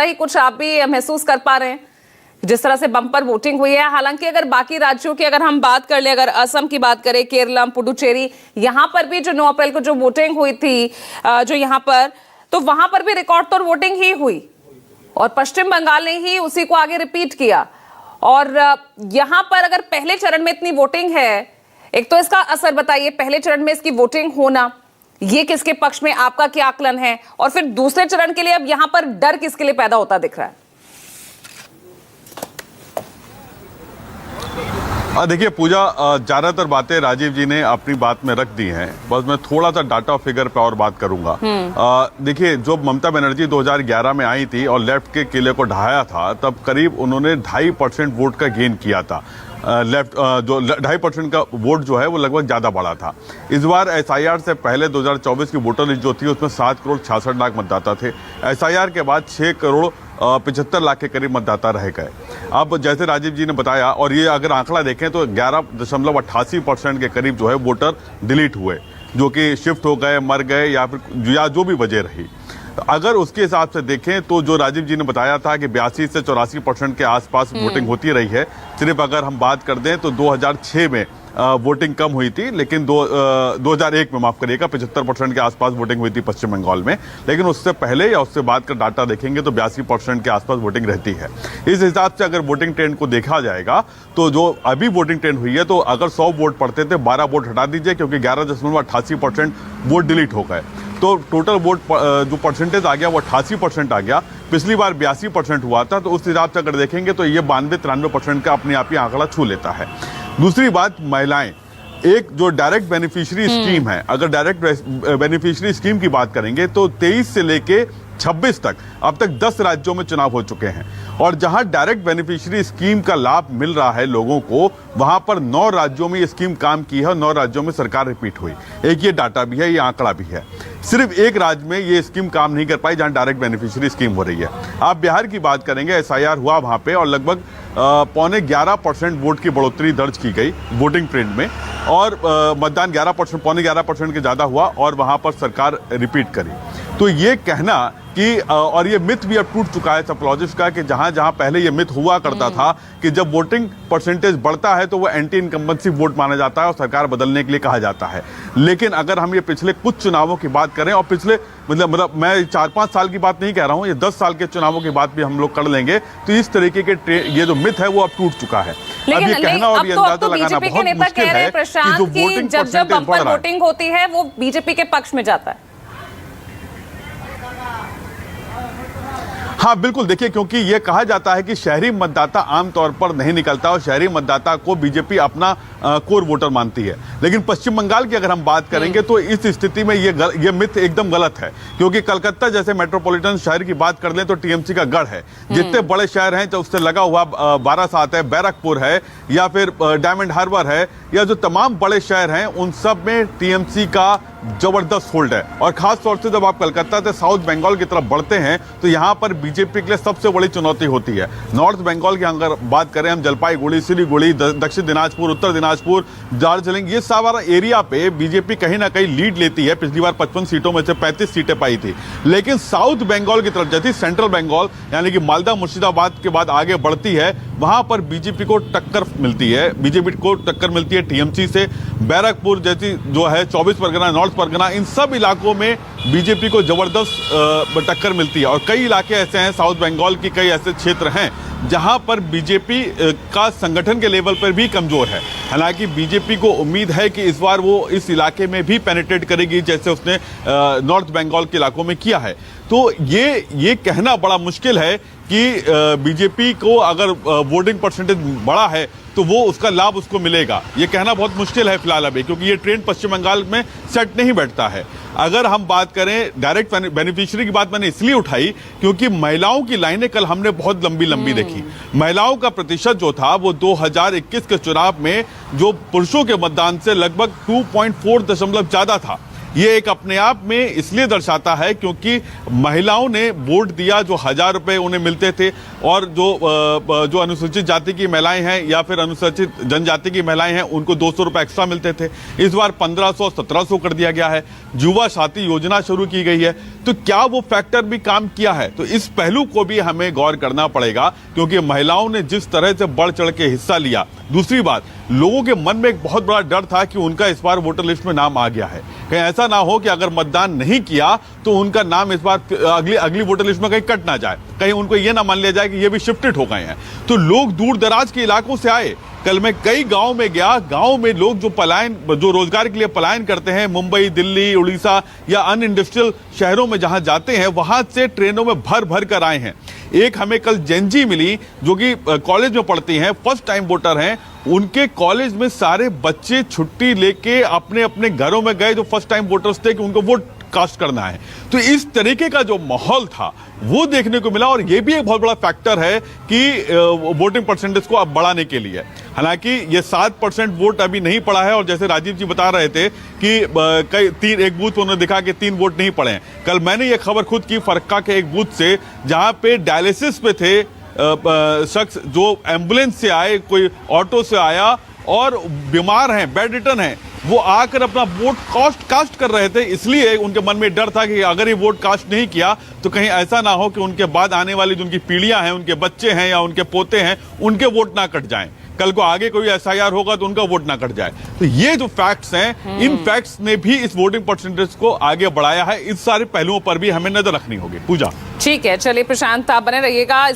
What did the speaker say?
वैसा ही कुछ आप भी महसूस कर पा रहे हैं जिस तरह से बम्पर वोटिंग हुई है? हालांकि अगर बाकी राज्यों की अगर हम बात कर ले, अगर असम की बात करें, केरलम, पुडुचेरी, यहां पर भी जो 9 अप्रैल को जो वोटिंग हुई थी जो यहां पर, तो वहां पर भी रिकॉर्ड तोड़ वोटिंग ही हुई और पश्चिम बंगाल ने ही उसी को आगे रिपीट किया। और यहां पर अगर पहले चरण में इतनी वोटिंग है, एक तो इसका असर बताइए, पहले चरण में इसकी वोटिंग होना ये किसके पक्ष में, आपका क्या आकलन है? और फिर दूसरे चरण के लिए अब यहां पर डर किसके लिए पैदा होता दिख रहा है? देखिए पूजा, ज्यादातर बातें राजीव जी ने अपनी बात में रख दी हैं, बस मैं थोड़ा सा डाटा फिगर पे और बात करूंगा। देखिए, जो ममता बनर्जी 2011 में आई थी और लेफ्ट के किले को ढहाया था, तब करीब उन्होंने 2.5% वोट का गेन किया था। लेफ्ट जो 2.5% का वोट जो है वो लगभग ज्यादा बढ़ा था। इस बार एसआईआर से पहले 2024 की वोटर लिस्ट जो थी उसमें 7,66,00,000 मतदाता थे। एसआईआर के बाद 6,75,00,000 के करीब मतदाता रह गए। अब जैसे राजीव जी ने बताया, और ये अगर आंकड़ा देखें तो 11.88% के करीब जो है वोटर डिलीट हुए, जो कि शिफ्ट हो गए, मर गए या जो भी वजह रही। अगर उसके हिसाब से देखें तो जो राजीव जी ने बताया था कि 82 से 84% के आसपास वोटिंग होती रही है। सिर्फ अगर हम बात कर दें तो 2006 में वोटिंग कम हुई थी, लेकिन 2001 में माफ करिएगा 75% के आसपास वोटिंग हुई थी पश्चिम बंगाल में। लेकिन उससे पहले या उससे बाद का डाटा देखेंगे तो 82% के आसपास वोटिंग रहती है। इस हिसाब से अगर वोटिंग ट्रेंड को देखा जाएगा तो जो अभी वोटिंग ट्रेंड हुई है, तो अगर 100 वोट पड़ते थे 12 वोट हटा दीजिए, क्योंकि 11.88% वोट डिलीट हो गए, तो टोटल वोट जो परसेंटेज आ गया वो 88% आ गया। पिछली बार 82% हुआ था, तो उस हिसाब से अगर देखेंगे तो ये 92-93% का अपने आप ही आंकड़ा छू लेता है। दूसरी बात, महिलाएं, एक जो डायरेक्ट बेनिफिशियरी स्कीम है, अगर डायरेक्ट बेनिफिशियरी स्कीम की बात करेंगे तो 23 से लेके 26 तक अब तक 10 राज्यों में चुनाव हो चुके हैं, और जहां डायरेक्ट बेनिफिशियरी स्कीम का लाभ मिल रहा है लोगों को, वहां पर 9 राज्यों में ये स्कीम काम की है और 9 राज्यों में सरकार रिपीट हुई। एक ये डाटा भी है, ये आंकड़ा भी है। सिर्फ एक राज्य में ये स्कीम काम नहीं कर पाई जहां डायरेक्ट बेनिफिशियरी स्कीम हो रही है। आप बिहार की बात करेंगे, एसआईआर हुआ वहां पे और लगभग 11.25% वोट की बढ़ोतरी दर्ज की गई वोटिंग ट्रेंड में, और मतदान 11%, 11.25% के ज्यादा हुआ, और वहां पर सरकार रिपीट करी। तो ये कहना कि, और ये मिथ भी अब टूट चुका है सोशियोलॉजिस्ट का, कि जहां जहां पहले ये मिथ हुआ करता था कि जब वोटिंग परसेंटेज बढ़ता है तो वो एंटी इनकम्बेंसी वोट माना जाता है और सरकार बदलने के लिए कहा जाता है। लेकिन अगर हम ये पिछले कुछ चुनावों की बात करें, और पिछले मतलब मैं 4-5 साल की बात नहीं कह रहा हूं, ये 10 साल के चुनावों की बात भी हम लोग कर लेंगे, तो इस तरीके के ये जो मिथ है वो अब टूट चुका है। अब ये कहना और ये अंदाजा लगाना बहुत मुश्किल है कि जो वोटिंग परसेंटेज बढ़ रहा है, वोटिंग होती है वो बीजेपी के पक्ष में जाता है। हाँ बिल्कुल, देखिए, क्योंकि ये कहा जाता है कि शहरी मतदाता आमतौर पर नहीं निकलता और शहरी मतदाता को बीजेपी अपना कोर वोटर मानती है। लेकिन पश्चिम बंगाल की अगर हम बात करेंगे तो इस स्थिति में ये मिथ एकदम गलत है, क्योंकि कलकत्ता जैसे मेट्रोपॉलिटन शहर की बात कर लें तो टीएमसी का गढ़ है। जितने बड़े शहर हैं, उससे लगा हुआ बारासात है, बैरकपुर है, या फिर डायमंड हार्बर है, या जो तमाम बड़े शहर हैं उन सब में टीएमसी का जबरदस्त होल्ड है। और खास तौर से जब आप कलकत्ता से साउथ बंगाल की तरफ बढ़ते हैं तो यहाँ पर बीजेपी के लिए सबसे बड़ी चुनौती होती है। नॉर्थ बंगाल की अगर बात करें हम, जलपाईगुड़ी, सिलीगुड़ी, दक्षिण दिनाजपुर, उत्तर दिनाजपुर, दार्जिलिंग, ये सारा एरिया पे बीजेपी कहीं ना कहीं लीड लेती है। पिछली बार 55 सीटों में से 35 सीटें पाई थी। लेकिन साउथ बंगाल की तरफ, जैसे सेंट्रल बंगाल यानी कि मालदा, मुर्शिदाबाद के बाद आगे बढ़ती है, वहां पर बीजेपी को टक्कर मिलती है, बीजेपी को टक्कर मिलती है टीएमसी से। बैरकपुर जैसी जो है, 24 परगना, नॉर्थ परगना, इन सब इलाकों में बीजेपी को जबरदस्त टक्कर मिलती है। और कई इलाके ऐसे हैं, साउथ बंगाल की कई ऐसे क्षेत्र हैं जहां पर बीजेपी का संगठन के लेवल पर भी कमजोर है। हालांकि बीजेपी को उम्मीद है कि इस बार वो इस इलाके में भी पेनिट्रेट करेगी, जैसे उसने नॉर्थ बंगाल के इलाकों में किया है। तो ये कहना बड़ा मुश्किल है कि बीजेपी को अगर वोटिंग परसेंटेज बढ़ा है तो वो उसका लाभ उसको मिलेगा। ये कहना बहुत मुश्किल है फिलहाल अभी, क्योंकि ये ट्रेंड पश्चिम बंगाल में सेट नहीं बैठता है। अगर हम बात करें डायरेक्ट बेनिफिशियरी की बात मैंने इसलिए उठाई क्योंकि महिलाओं की लाइनें कल हमने बहुत लंबी लंबी देखी। महिलाओं का प्रतिशत जो था वो 2021 के चुनाव में जो पुरुषों के मतदान से लगभग 2.4 दशमलव ज्यादा था। ये एक अपने आप में इसलिए दर्शाता है क्योंकि महिलाओं ने वोट दिया, जो 1000 रुपए उन्हें मिलते थे, और जो अनुसूचित जाति की महिलाएं हैं या फिर अनुसूचित जनजाति की महिलाएं हैं उनको 200 रुपए एक्स्ट्रा मिलते थे। इस बार 1500 1700 कर दिया गया है। युवा साथी योजना शुरू की गई है। तो क्या वो फैक्टर भी काम किया है? तो इस पहलू को भी हमें गौर करना पड़ेगा, क्योंकि महिलाओं ने जिस तरह से बढ़ चढ़ के हिस्सा लिया। दूसरी बात, लोगों के मन में एक बहुत बड़ा डर था कि उनका इस बार वोटर लिस्ट में नाम आ गया है। कहीं ऐसा ना हो कि अगर मतदान नहीं किया तो उनका नाम इस बार अगली वोटर लिस्ट में कहीं कट ना जाए, कहीं उनको ये ना मान लिया जाए कि ये भी शिफ्टेड हो गए हैं। तो लोग दूर दराज के इलाकों से आए। कल मैं कई गांव में गया, गांव में लोग जो रोजगार के लिए पलायन करते हैं, मुंबई, दिल्ली, उड़ीसा या अन्य इंडस्ट्रियल शहरों में जहां जाते हैं, वहां से ट्रेनों में भर भर कर आए हैं। एक हमें कल जेनजी मिली जो कि कॉलेज में पढ़ती हैं, फर्स्ट टाइम वोटर हैं। उनके कॉलेज में सारे बच्चे छुट्टी लेके अपने अपने घरों में गए जो फर्स्ट टाइम वोटर्स थे कि उनको वोट कास्ट करना है। तो इस तरीके का जो माहौल था वो देखने को मिला, और ये भी एक बहुत बड़ा फैक्टर है कि वोटिंग परसेंटेज को अब बढ़ाने के लिए। हालांकि ये 7% वोट अभी नहीं पड़ा है, और जैसे राजीव जी बता रहे थे कि एक बूथ पर उन्होंने दिखा कि 3 वोट नहीं पड़े हैं। कल मैंने ये खबर खुद की फरक्का के एक बूथ से, जहां पे डायलिसिस पे थे शख्स, जो एम्बुलेंस से आए, कोई ऑटो से आया और बीमार हैं, बेड रिटर्न हैं, वो आकर अपना वोट कास्ट कर रहे थे। इसलिए उनके मन में डर था कि अगर ये वोट कास्ट नहीं किया तो कहीं ऐसा ना हो कि उनके बाद आने वाली जो उनकी पीढ़ियां हैं, उनके बच्चे हैं या उनके पोते हैं, उनके वोट ना कट जाएं। कल को आगे कोई SIR होगा तो उनका वोट ना कट जाए। तो ये जो फैक्ट्स हैं, इन फैक्ट्स ने भी इस वोटिंग परसेंटेज को आगे बढ़ाया है। इस सारे पहलुओं पर भी हमें नजर रखनी होगी। पूजा, ठीक है, चलिए प्रशांत, आप बने रहिएगा।